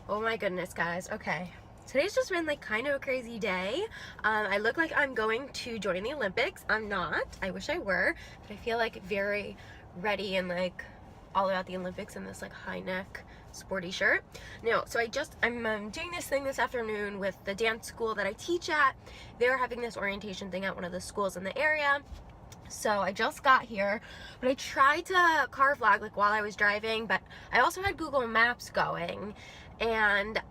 Oh my goodness, guys. Okay. Today's just been like kind of a crazy day. I look like I'm going to join the Olympics. I'm not. I wish I were, but I feel like very ready and like all about the Olympics in this like high neck sporty shirt. No, so I'm doing this thing this afternoon with the dance school that I teach at. They're having this orientation thing at one of the schools in the area. So I just got here, but I tried to car vlog like while I was driving, but I also had Google Maps going, and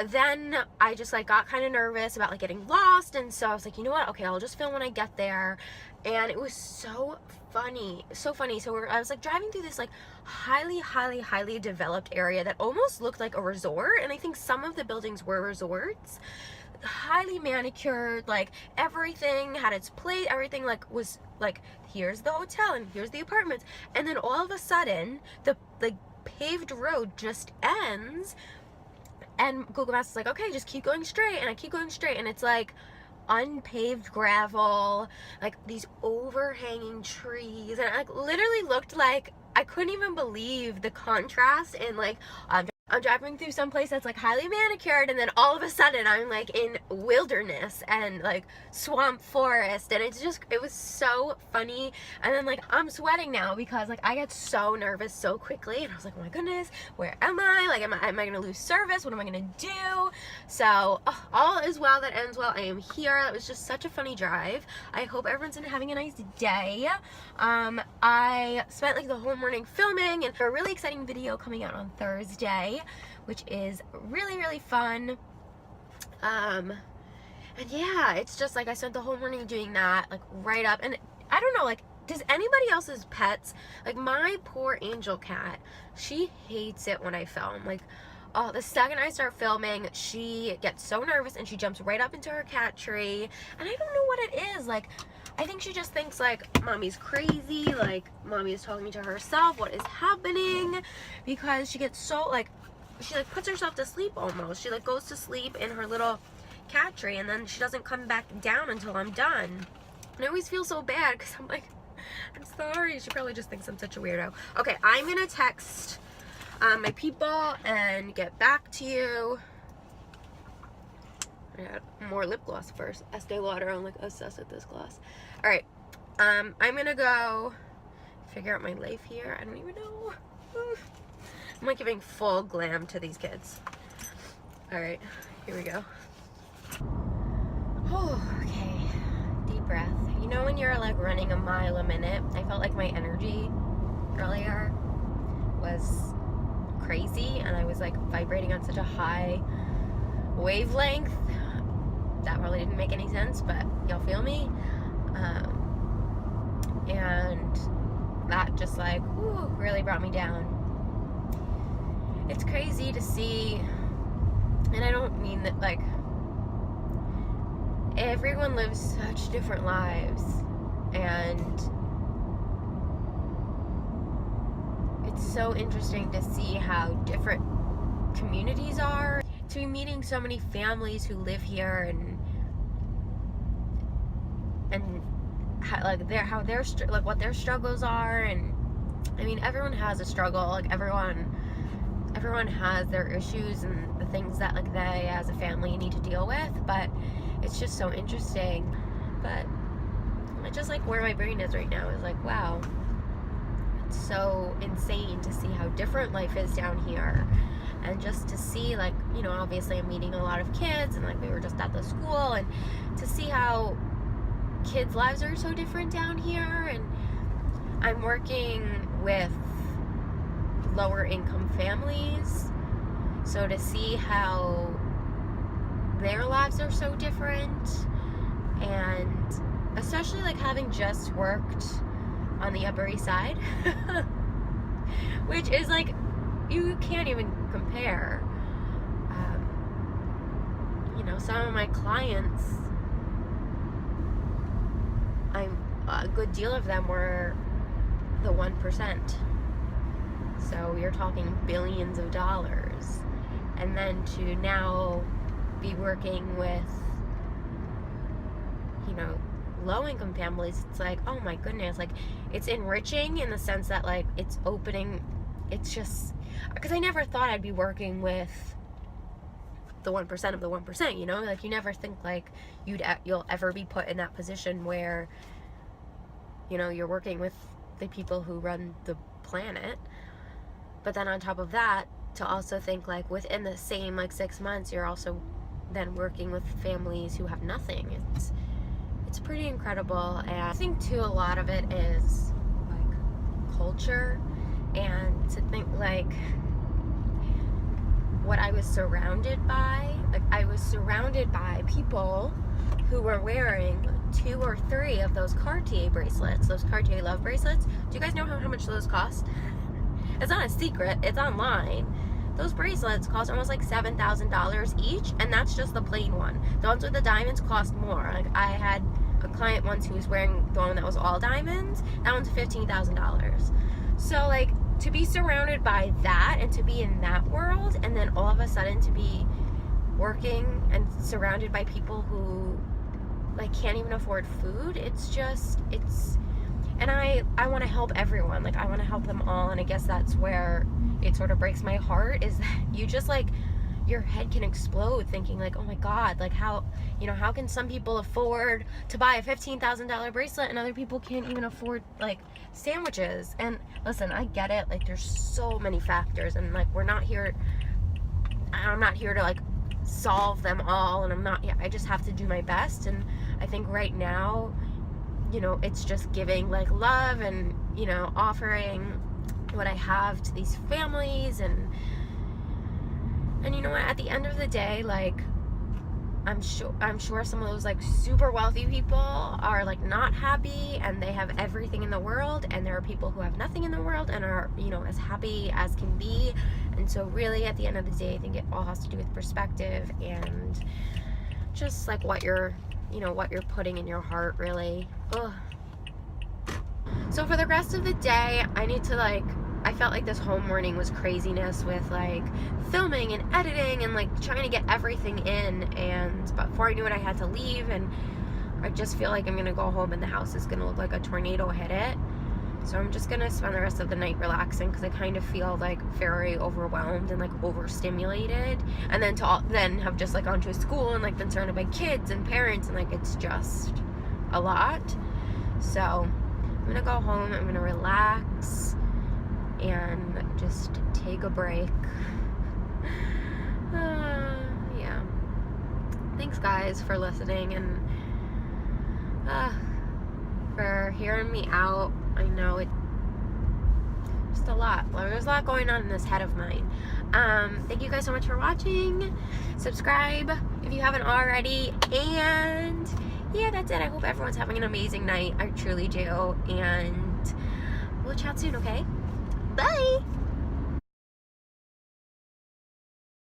then I just like got kind of nervous about like getting lost, and so I was like, you know what, okay, I'll just film when I get there. And it was so funny. So I was like driving through this like highly developed area that almost looked like a resort, and I think some of the buildings were resorts. Highly manicured, like everything had its place, everything like was like, here's the hotel and here's the apartments, and then all of a sudden the like paved road just ends, and Google Maps is like, okay, just keep going straight, and I keep going straight, and it's like unpaved gravel, like these overhanging trees, and it literally looked like I couldn't even believe the contrast. And like I'm driving through some place that's like highly manicured, and then all of a sudden I'm like in wilderness and like swamp forest, and it was so funny. And then like I'm sweating now because like I get so nervous so quickly, and I was like, oh my goodness, where am I? Like am I gonna lose service? What am I gonna do? So all is well that ends well. I am here. That was just such a funny drive. I hope everyone's having a nice day. I spent like the whole morning filming, and for a really exciting video coming out on Thursday, which is really fun. And yeah, it's just like I spent the whole morning doing that, like right up. And I don't know, like, does anybody else's pets, like my poor Angel cat, she hates it when I film. Like, oh, the second I start filming, she gets so nervous and she jumps right up into her cat tree, and I don't know what it is. Like, I think she just thinks like mommy's crazy, like mommy is talking to herself, what is happening? Because she gets so like, she like puts herself to sleep almost. She like goes to sleep in her little cat tree, and then she doesn't come back down until I'm done. And I always feel so bad because I'm like, I'm sorry. She probably just thinks I'm such a weirdo. Okay, I'm gonna text my people and get back to you. I got more lip gloss first. Estee Lauder, I'm like obsessed with this gloss. Alright, I'm gonna go figure out my life here. I don't even know. I'm like giving full glam to these kids. Alright, here we go. Oh, okay. Deep breath. You know when you're like running a mile a minute? I felt like my energy earlier was crazy, and I was like vibrating on such a high wavelength. That probably didn't make any sense, but y'all feel me? And that just like, whew, really brought me down. It's crazy to see, and I don't mean that like, everyone lives such different lives, and it's so interesting to see how different communities are, to be meeting so many families who live here, and how, like what their struggles are. And I mean, everyone has a struggle, like everyone has their issues and the things that like they as a family need to deal with, but it's just so interesting. But it's just like where my brain is right now is like, wow, it's so insane to see how different life is down here. And just to see, like, you know, obviously I'm meeting a lot of kids, and like we were just at the school, and to see how kids' lives are so different down here. And I'm working with lower income families, so to see how their lives are so different, and especially like having just worked on the Upper East Side, which is like, you can't even compare. You know, some of my clients, a good deal of them were the 1%. So you're talking billions of dollars. And then to now be working with, you know, low-income families, it's like, oh my goodness, like, it's enriching in the sense that like it's opening, it's just, because I never thought I'd be working with the 1% of the 1%, you know? Like, you never think like you'll ever be put in that position where, you know, you're working with the people who run the planet. But then on top of that, to also think like within the same like 6 months, you're also then working with families who have nothing. It's pretty incredible. And I think too, a lot of it is like culture, and to think like what I was surrounded by. Like, I was surrounded by people who were wearing 2 or 3 of those Cartier bracelets, those Cartier love bracelets. Do you guys know how much those cost? It's not a secret, it's online. Those bracelets cost almost like $7,000 each, and that's just the plain one. The ones with the diamonds cost more. Like, I had a client once who was wearing the one that was all diamonds. That one's $15,000. So like, to be surrounded by that and to be in that world, and then all of a sudden to be working and surrounded by people who like can't even afford food, and I want to help everyone. Like, I want to help them all, and I guess that's where it sort of breaks my heart, is that you just like, your head can explode thinking like, oh my God, like how can some people afford to buy a $15,000 bracelet and other people can't even afford like sandwiches? And listen, I get it, like there's so many factors, and like I'm not here to like solve them all, and I just have to do my best. And I think right now, you know, it's just giving like love and, you know, offering what I have to these families, and you know what, at the end of the day, like I'm sure some of those like super wealthy people are like not happy, and they have everything in the world, and there are people who have nothing in the world and are, you know, as happy as can be. And so really at the end of the day, I think it all has to do with perspective and just like what you're putting in your heart, really. Ugh. So for the rest of the day, I felt like this whole morning was craziness with like filming and editing and like trying to get everything in, but before I knew it, I had to leave, and I just feel like I'm gonna go home and the house is gonna look like a tornado hit it. So I'm just gonna spend the rest of the night relaxing, because I kind of feel like very overwhelmed and like overstimulated, and then have just like gone to a school and like been surrounded by kids and parents, and like it's just a lot. So I'm gonna go home, I'm gonna relax and just take a break. Yeah. Thanks guys for listening and for hearing me out. I know it's just a lot. Well, there's a lot going on in this head of mine. Thank you guys so much for watching. Subscribe if you haven't already. And yeah, that's it. I hope everyone's having an amazing night. I truly do. And we'll chat soon, okay?